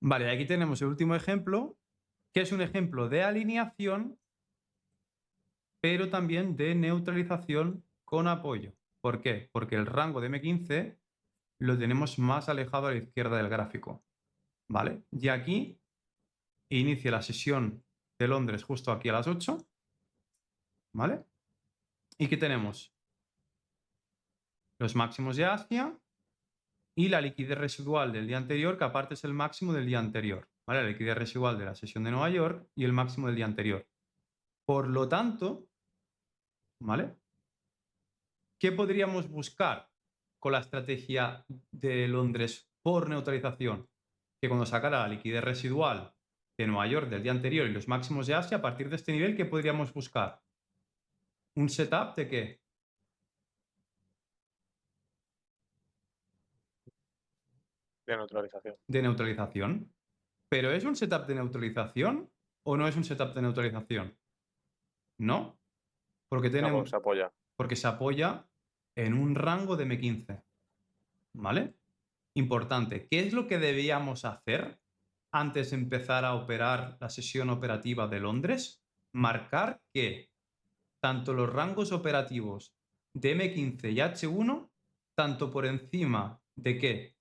Vale, aquí tenemos el último ejemplo, que es un ejemplo de alineación, pero también de neutralización con apoyo. ¿Por qué? Porque el rango de M15 lo tenemos más alejado a la izquierda del gráfico. ¿Vale? Y aquí inicia la sesión de Londres justo aquí a las 8. ¿Vale? ¿Y qué tenemos? Los máximos de Asia y la liquidez residual del día anterior, que aparte es el máximo del día anterior. ¿Vale? La liquidez residual de la sesión de Nueva York y el máximo del día anterior. Por lo tanto, ¿vale? ¿Qué podríamos buscar con la estrategia de Londres por neutralización? Que cuando sacara la liquidez residual de Nueva York del día anterior y los máximos de Asia, a partir de este nivel, ¿qué podríamos buscar? ¿Un setup de qué? De neutralización. De neutralización. ¿Pero es un setup de neutralización o no es un setup de neutralización? No, porque tenemos, Se apoya. porque se apoya en un rango de M15. ¿Vale? Importante. ¿Qué es lo que debíamos hacer antes de empezar a operar la sesión operativa de Londres? Marcar que tanto los rangos operativos de M15 y H1, tanto por encima de qué?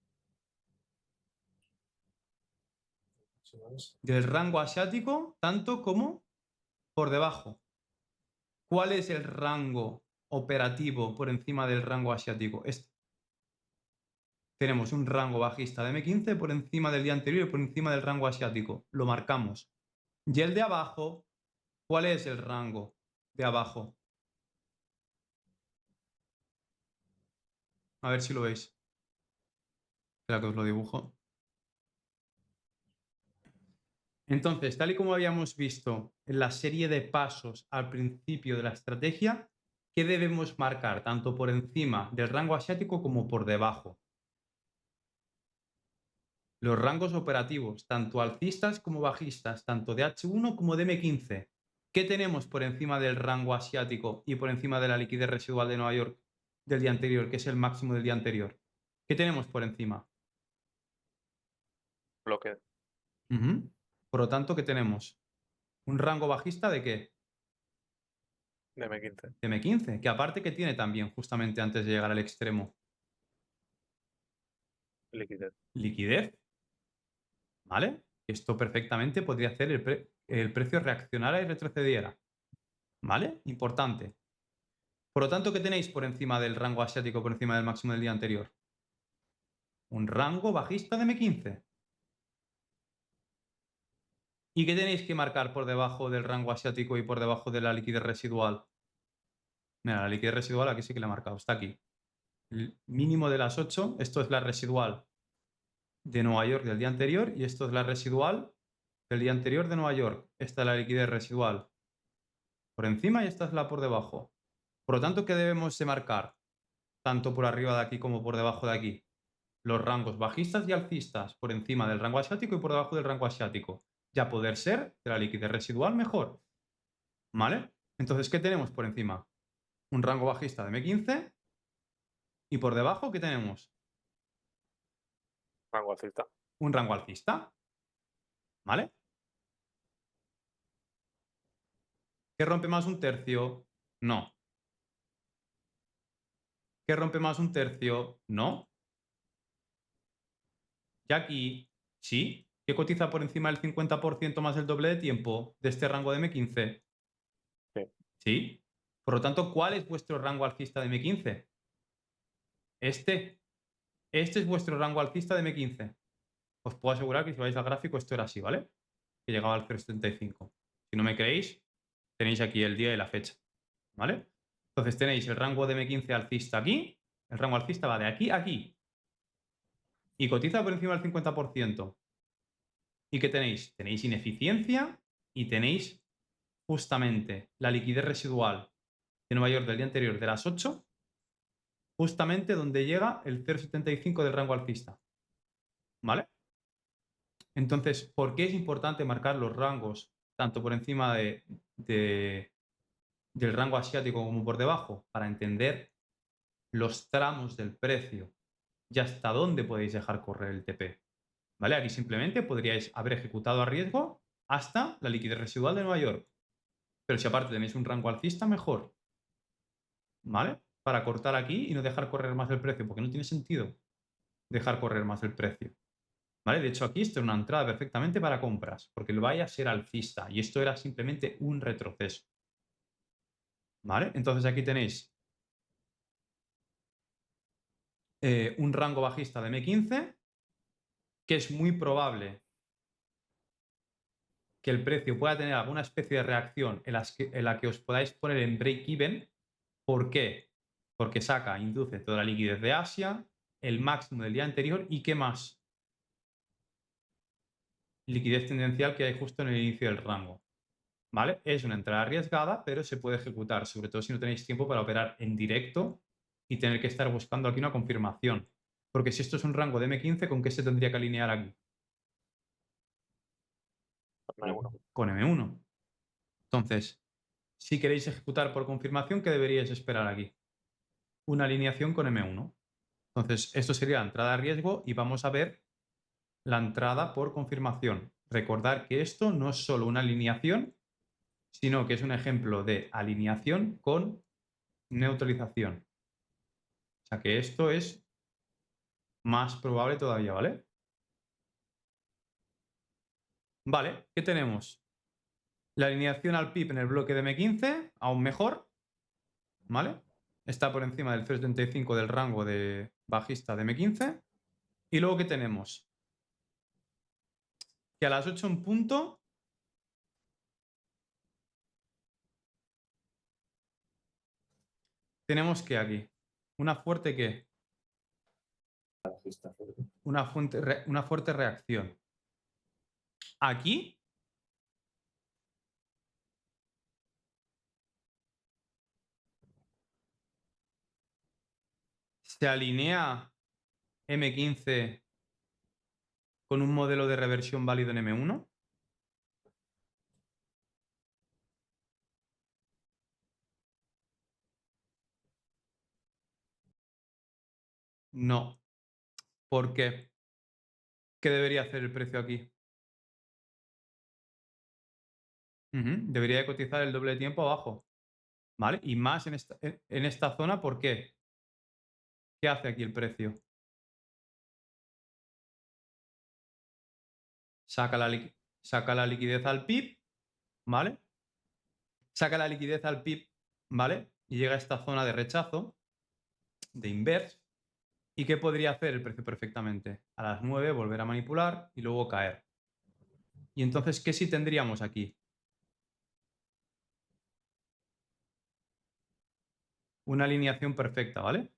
Del rango asiático, tanto como por debajo. ¿Cuál es el rango operativo por encima del rango asiático? Este. Tenemos un rango bajista de M15 por encima del día anterior y por encima del rango asiático. Lo marcamos. Y el de abajo, ¿cuál es el rango de abajo? A ver si lo veis. Espera que os lo dibujo. Entonces, tal y como habíamos visto en la serie de pasos al principio de la estrategia, ¿qué debemos marcar tanto por encima del rango asiático como por debajo? Los rangos operativos, tanto alcistas como bajistas, tanto de H1 como de M15. ¿Qué tenemos por encima del rango asiático y por encima de la liquidez residual de Nueva York del día anterior, que es el máximo del día anterior? ¿Qué tenemos por encima? Bloque. Por lo tanto, ¿qué tenemos? ¿Un rango bajista de qué? De M15. De M15, que aparte que tiene también justamente antes de llegar al extremo. Liquidez. Liquidez, ¿vale? Esto perfectamente podría hacer el precio reaccionara y retrocediera, ¿vale? Importante. Por lo tanto, ¿qué tenéis por encima del rango asiático, por encima del máximo del día anterior? Un rango bajista de M15. ¿Y qué tenéis que marcar por debajo del rango asiático y por debajo de la liquidez residual? Mira, la liquidez residual aquí sí que la he marcado, está aquí. El mínimo de las 8, esto es la residual de Nueva York del día anterior y esto es la residual del día anterior de Nueva York. Esta es la liquidez residual por encima y esta es la por debajo. Por lo tanto, ¿qué debemos de marcar? Tanto por arriba de aquí como por debajo de aquí. Los rangos bajistas y alcistas por encima del rango asiático y por debajo del rango asiático. Ya poder ser de la liquidez residual mejor. ¿Vale? Entonces, ¿qué tenemos por encima? Un rango bajista de M15 y por debajo, ¿qué tenemos? Rango alcista. Un rango alcista. ¿Vale? ¿Qué rompe más un tercio? No. ¿Qué rompe más un tercio? No. Y aquí, sí. ¿Qué cotiza por encima del 50% más el doble de tiempo de este rango de M15? Sí. Sí. Por lo tanto, ¿cuál es vuestro rango alcista de M15? Este. Este es vuestro rango alcista de M15. Os puedo asegurar que si vais al gráfico esto era así, ¿vale? Que llegaba al 0,75. Si no me creéis, tenéis aquí el día y la fecha, ¿vale? Entonces tenéis el rango de M15 alcista aquí, el rango alcista va de aquí a aquí y cotiza por encima del 50%. ¿Y qué tenéis? Tenéis ineficiencia y tenéis justamente la liquidez residual de Nueva York del día anterior de las 8, justamente donde llega el 0,75 del rango alcista, ¿vale? Entonces, ¿por qué es importante marcar los rangos tanto por encima del rango asiático como por debajo? Para entender los tramos del precio y hasta dónde podéis dejar correr el TP. ¿Vale? Aquí simplemente podríais haber ejecutado a riesgo hasta la liquidez residual de Nueva York. Pero si aparte tenéis un rango alcista, mejor. ¿Vale? Para cortar aquí y no dejar correr más el precio, porque no tiene sentido dejar correr más el precio. ¿Vale? De hecho, aquí esto es una entrada perfectamente para compras, porque el vaya a ser alcista y esto era simplemente un retroceso. ¿Vale? Entonces aquí tenéis un rango bajista de M15, que es muy probable que el precio pueda tener alguna especie de reacción en la que os podáis poner en break-even. ¿Por qué? Porque induce toda la liquidez de Asia, el máximo del día anterior y ¿qué más? Liquidez tendencial que hay justo en el inicio del rango. ¿Vale? Es una entrada arriesgada, pero se puede ejecutar, sobre todo si no tenéis tiempo para operar en directo y tener que estar buscando aquí una confirmación. Porque si esto es un rango de M15, ¿con qué se tendría que alinear aquí? M1. Con M1. Entonces, si queréis ejecutar por confirmación, ¿qué deberíais esperar aquí? Una alineación con M1. Entonces, esto sería la entrada a riesgo y vamos a ver la entrada por confirmación. Recordar que esto no es solo una alineación, sino que es un ejemplo de alineación con neutralización. O sea que esto es más probable todavía, ¿vale? Vale, ¿qué tenemos? La alineación al PIB en el bloque de M15, aún mejor, ¿vale? Está por encima del 0,75 del rango de bajista de M15. Y luego, ¿qué tenemos? Que a las 8 en punto tenemos que aquí una fuerte ¿qué? Una fuerte reacción. Aquí se alinea M15 con un modelo de reversión válido en M1. No. ¿Por qué? ¿Qué debería hacer el precio aquí? Debería de cotizar el doble de tiempo abajo. ¿Vale? Y más en esta zona, ¿por qué? ¿Qué hace aquí el precio? Saca la liquidez al PIB, ¿vale? Saca la liquidez al PIB, ¿vale? Y llega a esta zona de rechazo, de inverse. ¿Y qué podría hacer el precio perfectamente? A las 9 volver a manipular y luego caer. Y entonces, ¿qué sí tendríamos aquí? Una alineación perfecta, ¿vale?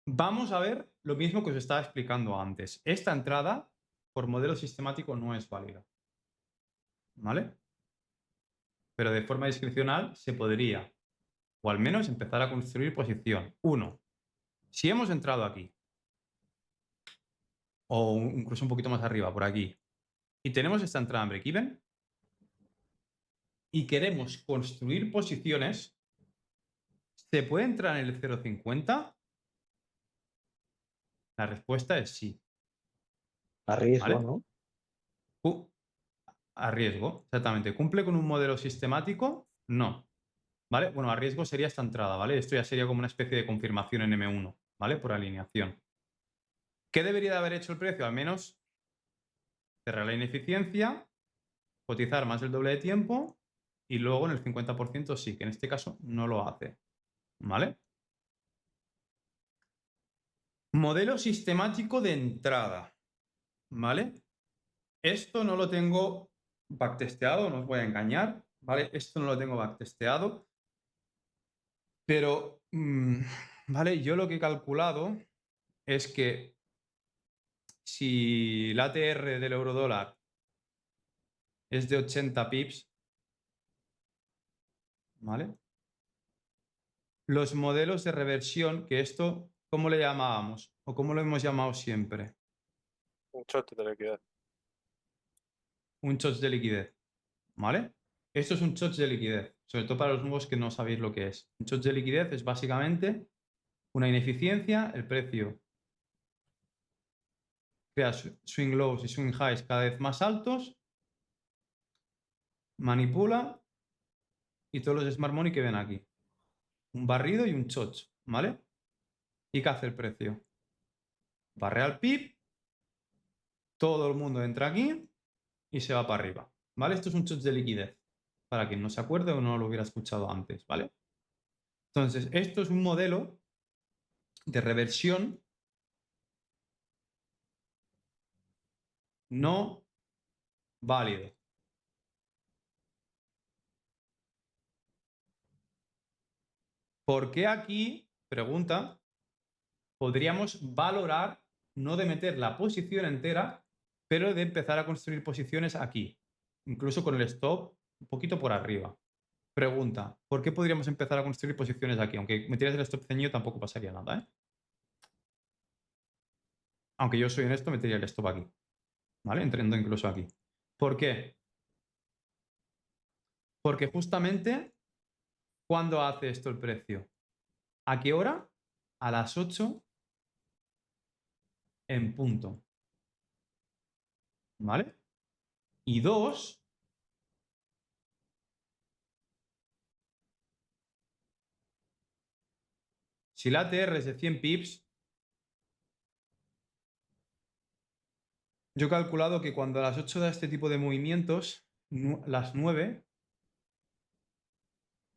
Vamos a ver lo mismo que os estaba explicando antes. Esta entrada, por modelo sistemático, no es válida. ¿Vale? Pero de forma discrecional se podría, o al menos empezar a construir posición. 1. Si hemos entrado aquí, o incluso un poquito más arriba, por aquí, y tenemos esta entrada en break-even, y queremos construir posiciones, ¿se puede entrar en el 0,50? La respuesta es sí. A riesgo, ¿Vale? ¿no? A riesgo, exactamente. ¿Cumple con un modelo sistemático? No. ¿Vale? Bueno, a riesgo sería esta entrada, ¿vale? Esto ya sería como una especie de confirmación en M1, ¿vale? Por alineación. ¿Qué debería de haber hecho el precio? Al menos cerrar la ineficiencia, cotizar más del doble de tiempo y luego en el 50% sí, que en este caso no lo hace, ¿vale? Modelo sistemático de entrada, ¿vale? Esto no lo tengo backtesteado, no os voy a engañar, ¿vale? Esto no lo tengo backtesteado, pero, ¿vale? Yo lo que he calculado es que si la ATR del eurodólar es de 80 pips, ¿vale? Los modelos de reversión, que esto, ¿cómo le llamábamos? ¿O cómo lo hemos llamado siempre? Un short de liquidez. Un choch de liquidez, ¿vale? Esto es un choch de liquidez, sobre todo para los nuevos que no sabéis lo que es. Un choch de liquidez es básicamente una ineficiencia, el precio crea swing lows y swing highs cada vez más altos, manipula y todos los smart money que ven aquí. Un barrido y un choch, ¿vale? ¿Y qué hace el precio? Barre al pip, todo el mundo entra aquí y se va para arriba, ¿vale? Esto es un choch de liquidez, para quien no se acuerde o no lo hubiera escuchado antes, ¿vale? Entonces, esto es un modelo de reversión no válido. ¿Por qué aquí, pregunta, podríamos valorar no de meter la posición entera, pero de empezar a construir posiciones aquí, incluso con el stop un poquito por arriba? Pregunta, ¿por qué podríamos empezar a construir posiciones aquí? Aunque metieras el stop ceñido tampoco pasaría nada, ¿eh? Aunque yo soy honesto, metería el stop aquí, ¿vale? Entrando incluso aquí. ¿Por qué? Porque justamente, ¿cuándo hace esto el precio? ¿A qué hora? A las 8 en punto. ¿Vale? Y 2, si la ATR es de 100 pips, yo he calculado que cuando a las 8 da este tipo de movimientos, las 9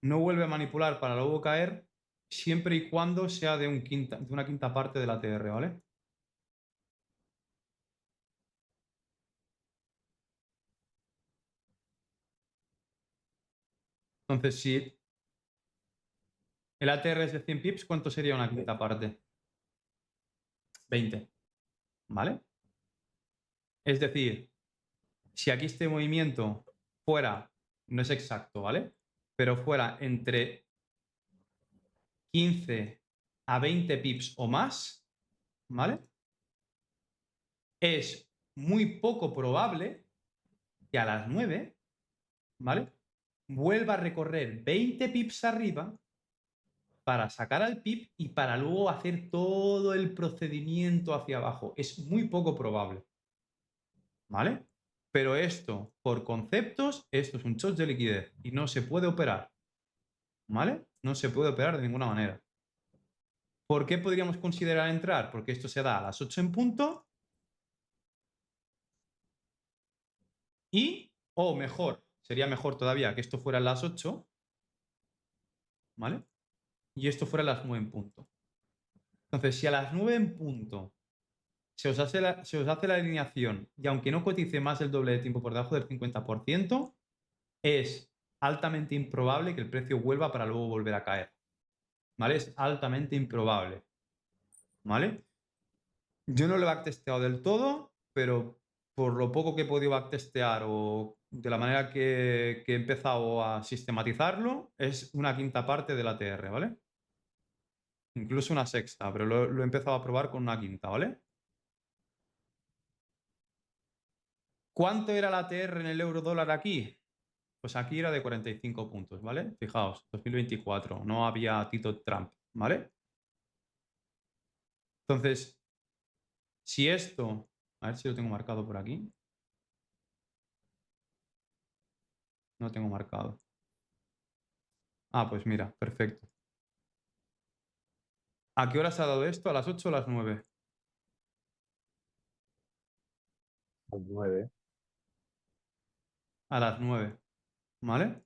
no vuelve a manipular para luego caer siempre y cuando sea de una quinta parte de la ATR, ¿vale? Entonces, si el ATR es de 100 pips, ¿cuánto sería una quinta parte? 20, ¿vale? Es decir, si aquí este movimiento fuera, no es exacto, ¿vale? Pero fuera entre 15 a 20 pips o más, ¿vale? Es muy poco probable que a las 9, ¿vale? Vuelva a recorrer 20 pips arriba para sacar al pip y para luego hacer todo el procedimiento hacia abajo. Es muy poco probable, ¿vale? Pero esto, por conceptos, esto es un short de liquidez y no se puede operar, ¿vale? No se puede operar de ninguna manera. ¿Por qué podríamos considerar entrar? Porque esto se da a las 8 en punto y, o mejor, sería mejor todavía que esto fuera a las 8, ¿vale? Y esto fuera a las 9 en punto. Entonces, si a las 9 en punto se os hace la alineación y aunque no cotice más del doble de tiempo por debajo del 50%, es altamente improbable que el precio vuelva para luego volver a caer, ¿vale? Es altamente improbable, ¿vale? Yo no lo he backtesteado del todo, pero por lo poco que he podido backtestear o de la manera que he empezado a sistematizarlo, es una quinta parte de la ATR, ¿vale? Incluso una sexta, pero lo he empezado a probar con una quinta, ¿vale? ¿Cuánto era la ATR en el euro dólar aquí? Pues aquí era de 45 puntos, ¿vale? Fijaos, 2024, no había Tito Trump, ¿vale? Entonces, si esto, a ver si lo tengo marcado por aquí. No tengo marcado. Ah, pues mira, perfecto. ¿A qué hora se ha dado esto? ¿A las 8 o a las 9? Al 9. A las 9, ¿vale?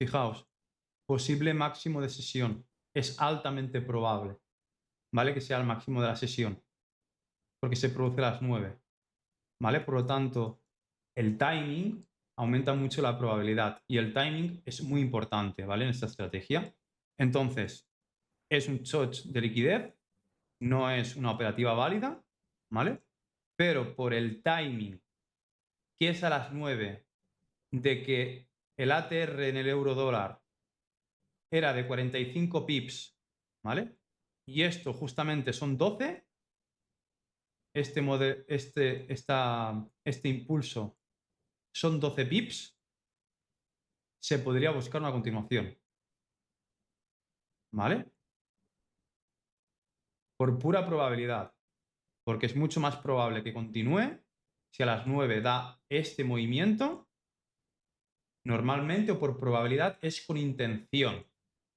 Fijaos, posible máximo de sesión. Es altamente probable, ¿vale? Que sea el máximo de la sesión, porque se produce a las 9, ¿vale? Por lo tanto, el timing aumenta mucho la probabilidad y el timing es muy importante, ¿vale? En esta estrategia. Entonces, es un short de liquidez, no es una operativa válida, ¿vale? Pero por el timing, que es a las 9, de que el ATR en el euro dólar era de 45 pips, ¿vale? Y esto justamente son 12, este impulso son 12 pips, se podría buscar una continuación, ¿vale? Por pura probabilidad. porque es mucho más probable que continúe si a las 9 da este movimiento, normalmente o por probabilidad es con intención,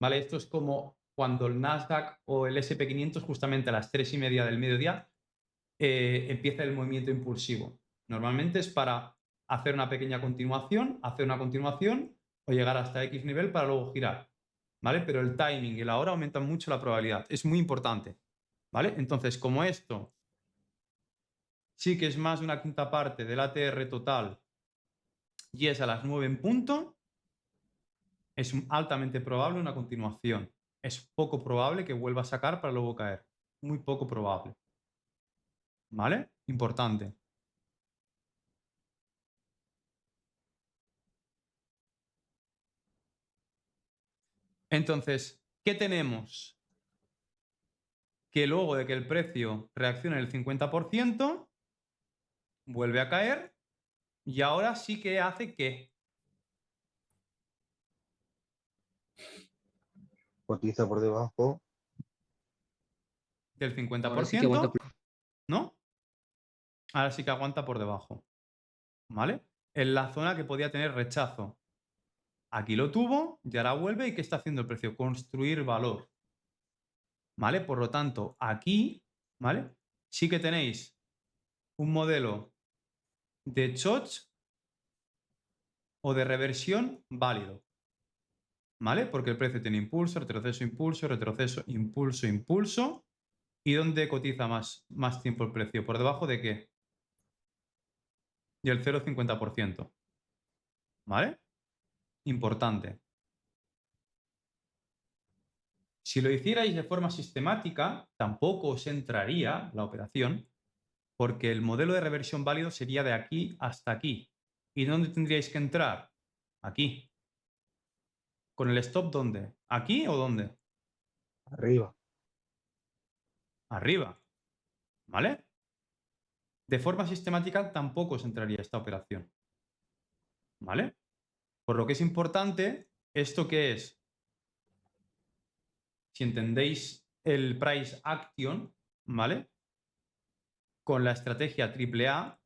¿vale? Esto es como cuando el Nasdaq o el SP500 justamente a las 3:30 del mediodía empieza el movimiento impulsivo. Normalmente es para hacer una pequeña continuación, o llegar hasta X nivel para luego girar, ¿vale? Pero el timing y la hora aumentan mucho la probabilidad. Es muy importante, ¿vale? Entonces, como esto sí que es más de una quinta parte del ATR total y es a las 9 en punto, es altamente probable una continuación. Es poco probable que vuelva a sacar para luego caer. Muy poco probable. ¿Vale? Importante. Entonces, ¿qué tenemos? Que luego de que el precio reaccione el 50%, vuelve a caer y ahora sí que hace que Cotiza por debajo. del Ahora sí que aguanta 50%, ¿no? Ahora sí que aguanta por debajo. ¿Vale? En la zona que podía tener rechazo. Aquí lo tuvo y ahora vuelve. ¿Y qué está haciendo el precio? Construir valor. ¿Vale? Por lo tanto, aquí, ¿vale? Sí que tenéis un modelo de shots o de reversión válido. ¿Vale? Porque el precio tiene impulso, retroceso, impulso, retroceso, impulso, impulso. ¿Y dónde cotiza más tiempo el precio? ¿Por debajo de qué? Y el 0,50%. ¿Vale? Importante. Si lo hicierais de forma sistemática, tampoco os entraría la operación, porque el modelo de reversión válido sería de aquí hasta aquí. ¿Y dónde tendríais que entrar? Aquí. ¿Con el stop dónde? ¿Aquí o dónde? Arriba. Arriba. ¿Vale? De forma sistemática tampoco os entraría esta operación. ¿Vale? Por lo que es importante, ¿esto qué es? Si entendéis el price action, ¿vale? Con la estrategia AAA,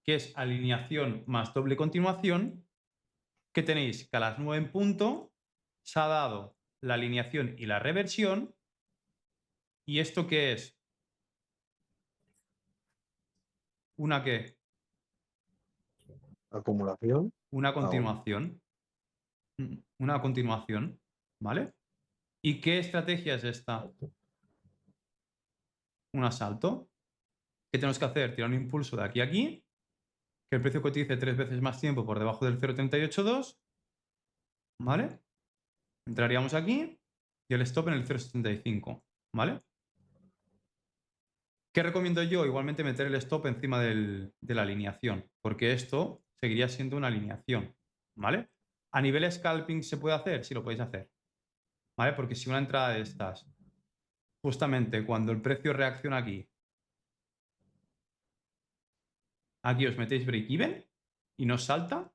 que es alineación más doble continuación, que tenéis que a las 9 en punto se ha dado la alineación y la reversión. ¿Y esto qué es? ¿Una qué? Acumulación. Una continuación. Una continuación, ¿vale? ¿Y qué estrategia es esta? Un asalto. ¿Qué tenemos que hacer? Tirar un impulso de aquí a aquí, que el precio cotice 3 veces más tiempo por debajo del 0,382, ¿vale? Entraríamos aquí y el stop en el 0,75, ¿vale? ¿Qué recomiendo yo? Igualmente meter el stop encima de la alineación, porque esto seguiría siendo una alineación, ¿vale? A nivel scalping se puede hacer, sí lo podéis hacer, ¿vale? Porque si una entrada de estas, justamente cuando el precio reacciona aquí os metéis break-even y no salta,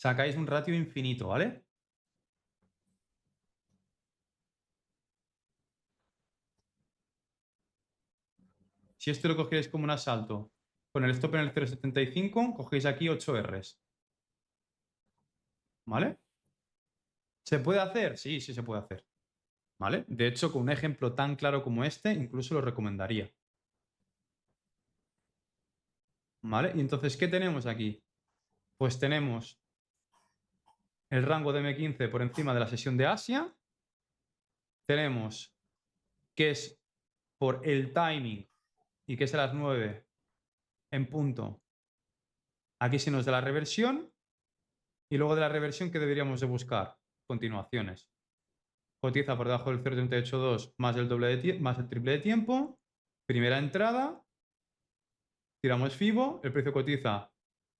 sacáis un ratio infinito, ¿vale? Si esto lo cogéis como un asalto, con el stop en el 0,75, cogéis aquí 8 Rs. ¿Vale? ¿Se puede hacer? Sí, sí se puede hacer. ¿Vale? De hecho, con un ejemplo tan claro como este, incluso lo recomendaría. ¿Vale? Y entonces, ¿qué tenemos aquí? Pues tenemos el rango de M15 por encima de la sesión de Asia. Tenemos que es por el timing y que es a las 9 en punto. Aquí se nos da la reversión. Y luego de la reversión, ¿qué deberíamos de buscar? Continuaciones. Cotiza por debajo del 0,382 más el más el triple de tiempo. Primera entrada. Tiramos FIBO. El precio cotiza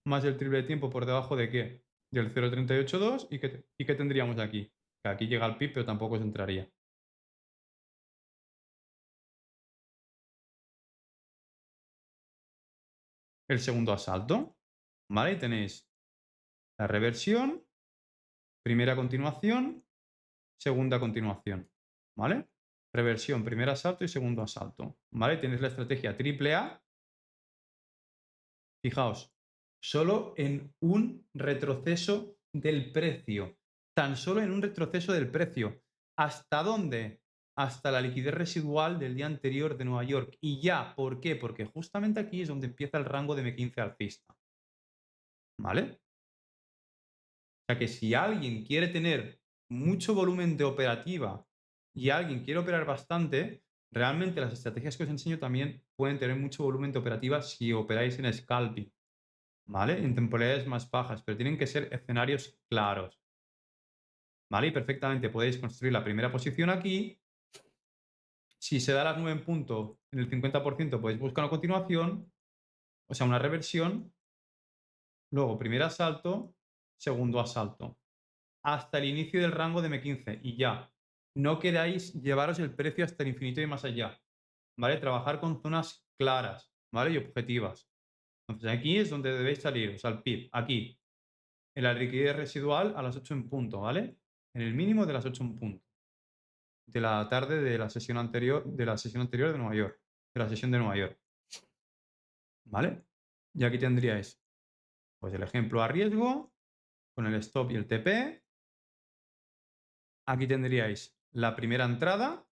más el triple de tiempo por debajo de qué? Del 0,382. ¿Y qué tendríamos aquí? Que aquí llega el PIB, pero tampoco se entraría. El segundo asalto. ¿Vale? Y tenéis la reversión. Primera continuación. Segunda continuación. ¿Vale? reversión, primer asalto y segundo asalto. ¿Vale? Tienes la estrategia triple A. Fijaos, solo en un retroceso del precio. Tan solo en un retroceso del precio. ¿Hasta dónde? Hasta la liquidez residual del día anterior de Nueva York. Y ya, ¿por qué? Porque justamente aquí es donde empieza el rango de M15 alcista. ¿Vale? O sea que si alguien quiere tener mucho volumen de operativa y alguien quiere operar bastante, realmente las estrategias que os enseño también pueden tener mucho volumen de operativa si operáis en scalping, ¿vale? En temporalidades más bajas, pero tienen que ser escenarios claros, ¿vale? Y perfectamente podéis construir la primera posición aquí. Si se da las 9 en punto, en el 50% podéis buscar una continuación, o sea, una reversión, luego primer asalto, segundo asalto, hasta el inicio del rango de M15 y ya. No queráis llevaros el precio hasta el infinito y más allá, ¿vale? Trabajar con zonas claras, ¿vale? Y objetivas. Entonces aquí es donde debéis salir, o sea, el PIB, aquí, en la liquidez residual a las 8 en punto, ¿vale? En el mínimo de las 8 en punto. De la tarde de la sesión anterior de Nueva York, de la sesión de Nueva York. ¿Vale? Y aquí tendríais, pues, el ejemplo a riesgo, con el stop y el TP. Aquí tendríais la primera entrada.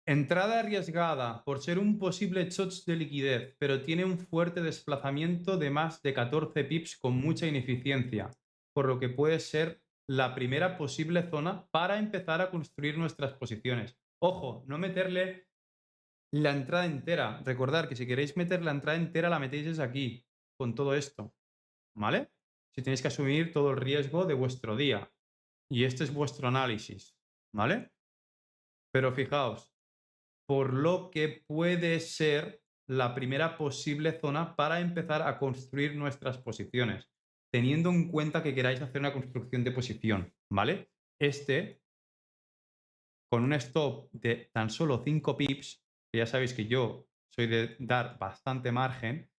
Entrada arriesgada por ser un posible short de liquidez, pero tiene un fuerte desplazamiento de más de 14 pips con mucha ineficiencia, por lo que puede ser la primera posible zona para empezar a construir nuestras posiciones. Ojo, no meterle la entrada entera. Recordad que si queréis meter la entrada entera la metéis desde aquí, con todo esto, ¿vale? Si tenéis que asumir todo el riesgo de vuestro día. Y este es vuestro análisis, ¿vale? Pero fijaos, por lo que puede ser la primera posible zona para empezar a construir nuestras posiciones, teniendo en cuenta que queráis hacer una construcción de posición, ¿vale? Con un stop de tan solo 5 pips, que ya sabéis que yo soy de dar bastante margen,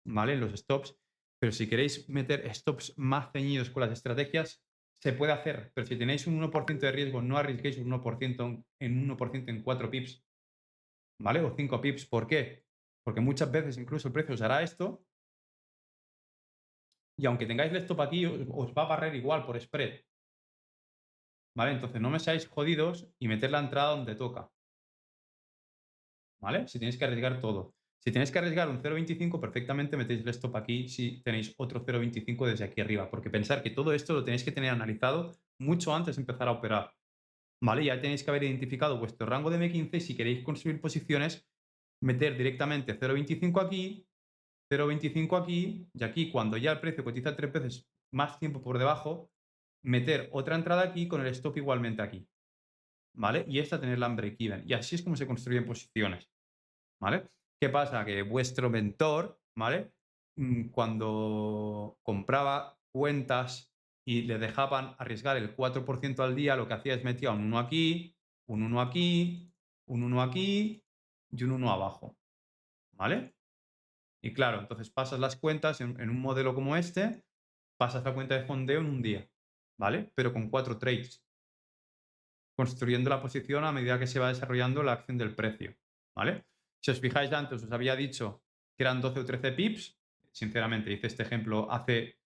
¿vale? En los stops, pero si queréis meter stops más ceñidos con las estrategias, se puede hacer, pero si tenéis un 1% de riesgo, no arriesguéis un 1% en 1% en 4 pips, ¿vale? O 5 pips. ¿Por qué? Porque muchas veces incluso el precio os hará esto y aunque tengáis el stop aquí, os va a barrer igual por spread, ¿vale? Entonces no me seáis jodidos y meter la entrada donde toca, ¿vale? Si tenéis que arriesgar todo. Si tenéis que arriesgar un 0,25, perfectamente metéis el stop aquí si tenéis otro 0,25 desde aquí arriba, porque pensar que todo esto lo tenéis que tener analizado mucho antes de empezar a operar, ¿vale? Ya tenéis que haber identificado vuestro rango de M15 y si queréis construir posiciones, meter directamente 0,25 aquí, 0,25 aquí y aquí, cuando ya el precio cotiza 3 veces más tiempo por debajo, meter otra entrada aquí con el stop igualmente aquí, ¿vale? Y esta tenerla en break-even. Y así es como se construyen posiciones, ¿vale? ¿Qué pasa? Que vuestro mentor, ¿vale? Cuando compraba cuentas y le dejaban arriesgar el 4% al día, lo que hacía es metía un 1 aquí, un 1 aquí, un 1 aquí y un 1 abajo, ¿vale? Y claro, entonces pasas las cuentas en un modelo como este, pasas la cuenta de fondeo en un día, ¿vale? Pero con 4 trades, construyendo la posición a medida que se va desarrollando la acción del precio, ¿vale? Si os fijáis antes, os había dicho que eran 12 o 13 pips. Sinceramente, hice este ejemplo hace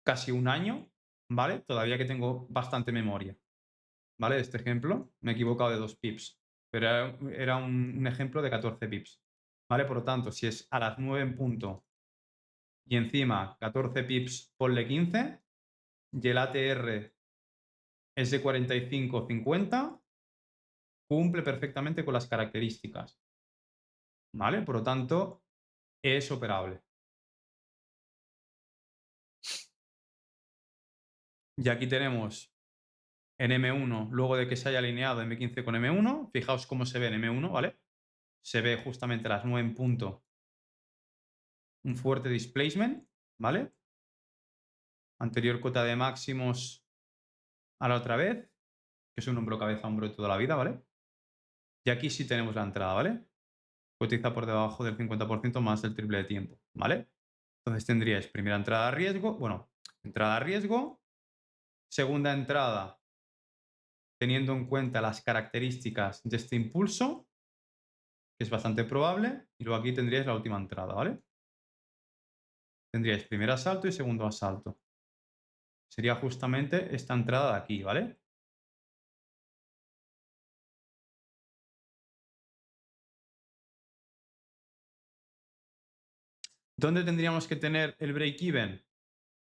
casi un año, ¿vale? Todavía que tengo bastante memoria, ¿vale? De este ejemplo, me he equivocado de 2 pips, pero era un ejemplo de 14 pips, ¿vale? Por lo tanto, si es a las 9 en punto y encima 14 pips, ponle 15, y el ATR es de 45-50, cumple perfectamente con las características, ¿vale? Por lo tanto, es operable. Y aquí tenemos en M1, luego de que se haya alineado M15 con M1, fijaos cómo se ve en M1, ¿vale? Se ve justamente a las 9 en punto un fuerte displacement, ¿vale? Anterior cota de máximos a la otra vez, que es un hombro cabeza hombro de toda la vida, ¿vale? Y aquí sí tenemos la entrada, ¿vale? Cotiza por debajo del 50% más del triple de tiempo, ¿vale? Entonces tendríais primera entrada a riesgo, bueno, entrada a riesgo, segunda entrada teniendo en cuenta las características de este impulso, que es bastante probable, y luego aquí tendríais la última entrada, ¿vale? Tendríais primer asalto y segundo asalto. Sería justamente esta entrada de aquí, ¿vale? ¿Dónde tendríamos que tener el break-even?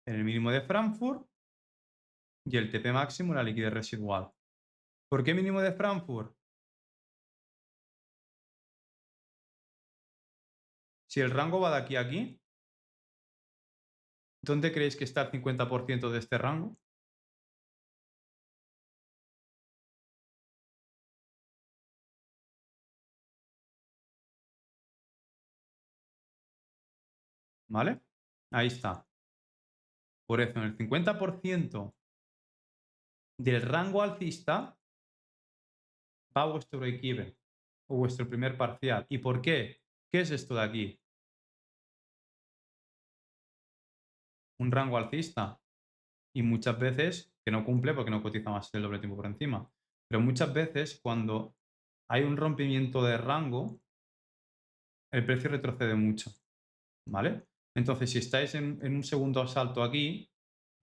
En el mínimo de Frankfurt y el TP máximo en la liquidez residual. ¿Por qué mínimo de Frankfurt? Si el rango va de aquí a aquí, ¿dónde creéis que está el 50% de este rango? ¿Vale? Ahí está. Por eso, en el 50% del rango alcista va vuestro break-even o vuestro primer parcial. ¿Y por qué? ¿Qué es esto de aquí? Un rango alcista. Y muchas veces que no cumple porque no cotiza más el doble tiempo por encima. Pero muchas veces cuando hay un rompimiento de rango, el precio retrocede mucho. ¿Vale? Entonces, si estáis en un segundo asalto aquí,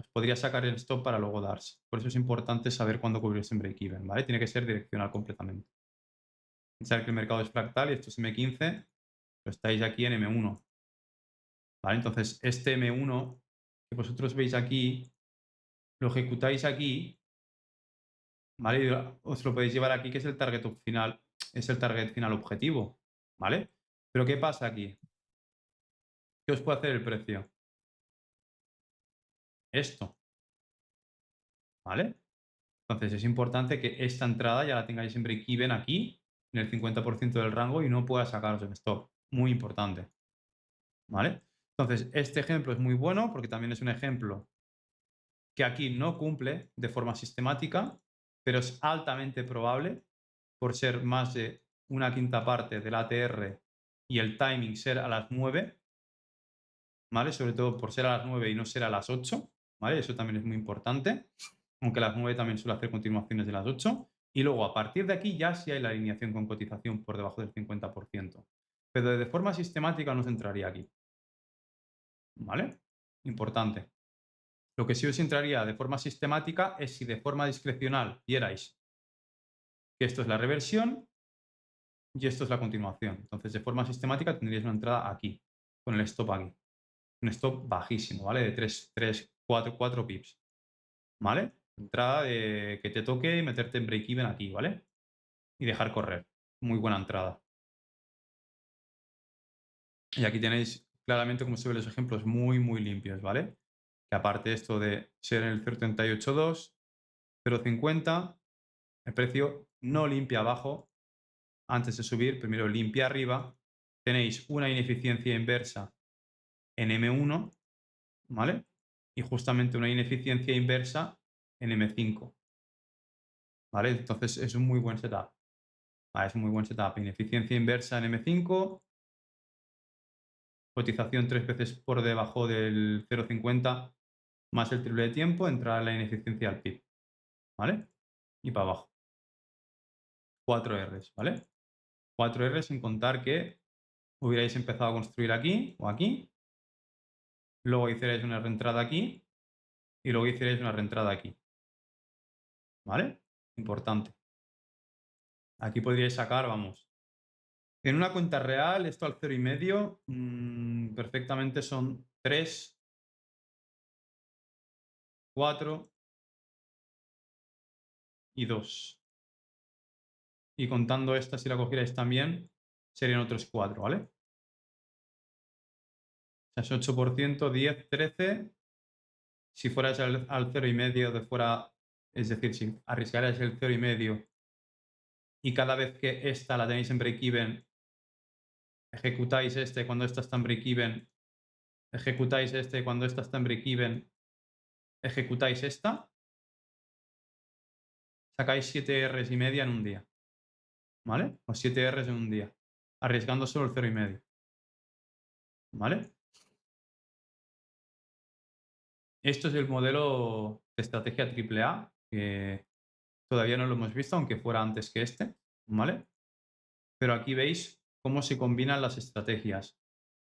os podría sacar el stop para luego darse. Por eso es importante saber cuándo cubrirse en break-even, ¿vale? Tiene que ser direccional completamente. Pensar que el mercado es fractal y esto es M15, lo estáis aquí en M1. ¿Vale? Entonces, este M1 que vosotros veis aquí, lo ejecutáis aquí, ¿vale? Y os lo podéis llevar aquí, que es el target final, es el target final objetivo, ¿vale? Pero ¿qué pasa aquí? ¿Qué os puede hacer el precio? Esto, ¿vale? Entonces es importante que esta entrada ya la tengáis en break-even aquí, en el 50% del rango y no pueda sacaros el stop. Muy importante. ¿Vale? Entonces, este ejemplo es muy bueno porque también es un ejemplo que aquí no cumple de forma sistemática, pero es altamente probable por ser más de una quinta parte del ATR y el timing ser a las 9, ¿vale? Sobre todo por ser a las 9 y no ser a las 8, ¿vale? Eso también es muy importante, aunque a las 9 también suele hacer continuaciones de las 8. Y luego, a partir de aquí, ya sí hay la alineación con cotización por debajo del 50%. Pero de forma sistemática no se entraría aquí. ¿Vale? Importante. Lo que sí os entraría de forma sistemática es si de forma discrecional vierais que esto es la reversión y esto es la continuación. Entonces, de forma sistemática tendríais una entrada aquí, con el stop aquí. Un stop bajísimo, ¿vale? De 4 pips. ¿Vale? Entrada de que te toque y meterte en break-even aquí, ¿vale? Y dejar correr. Muy buena entrada. Y aquí tenéis claramente como se ven los ejemplos muy, muy limpios, ¿vale? Que aparte esto de ser en el 0.38.2, 0.50, el precio no limpia abajo antes de subir, primero limpia arriba. Tenéis una ineficiencia inversa en M1, ¿vale? Y justamente una ineficiencia inversa en M5, ¿vale? Entonces es un muy buen setup. Es un muy buen setup. Ineficiencia inversa en M5, cotización 3 veces por debajo del 0,50 más el triple de tiempo, entrar la ineficiencia al PIB, ¿vale? Y para abajo. 4 Rs, ¿vale? 4 Rs sin contar que hubierais empezado a construir aquí o aquí, luego hicierais una reentrada aquí y luego hicierais una reentrada aquí, ¿vale? Importante. Aquí podríais sacar, vamos, en una cuenta real, esto al 0,5, perfectamente son 3, 4 y 2. Y contando esta, si la cogierais también, serían otros 4, ¿vale? O sea, es 8%, 10, 13. Si fuerais al 0,5 de fuera, es decir, si arriesgarais el 0,5 y cada vez que esta la tenéis en break-even, ejecutáis este cuando esta está en break-even, ejecutáis este cuando esta está en break-even, ejecutáis esta, sacáis 7 Rs y media en un día, ¿vale? O 7 Rs en un día, arriesgando solo el 0,5, ¿vale? Esto es el modelo de estrategia AAA, que todavía no lo hemos visto, aunque fuera antes que este, ¿vale? Pero aquí veis cómo se combinan las estrategias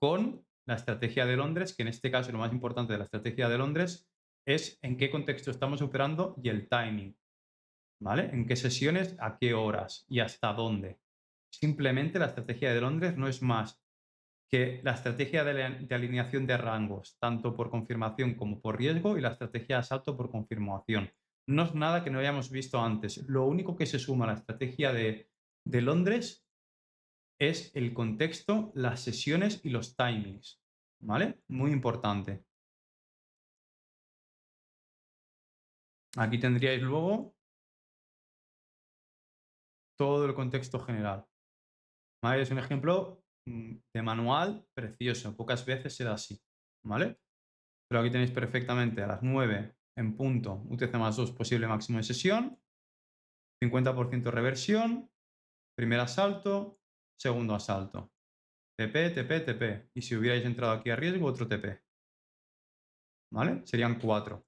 con la estrategia de Londres, que en este caso lo más importante de la estrategia de Londres es en qué contexto estamos operando y el timing, ¿vale? En qué sesiones, a qué horas y hasta dónde. Simplemente la estrategia de Londres no es más que la estrategia de alineación de rangos, tanto por confirmación como por riesgo, y la estrategia de asalto por confirmación. No es nada que no hayamos visto antes. Lo único que se suma a la estrategia de Londres es el contexto, las sesiones y los timings, ¿vale? Muy importante. Aquí tendríais luego todo el contexto general, ¿vale? Es un ejemplo de manual precioso, pocas veces se da así, ¿vale? Pero aquí tenéis perfectamente a las 9 en punto, UTC más 2 posible máximo de sesión, 50% reversión, primer asalto, segundo asalto, TP, TP, TP. Y si hubierais entrado aquí a riesgo, otro TP. ¿Vale? Serían 4.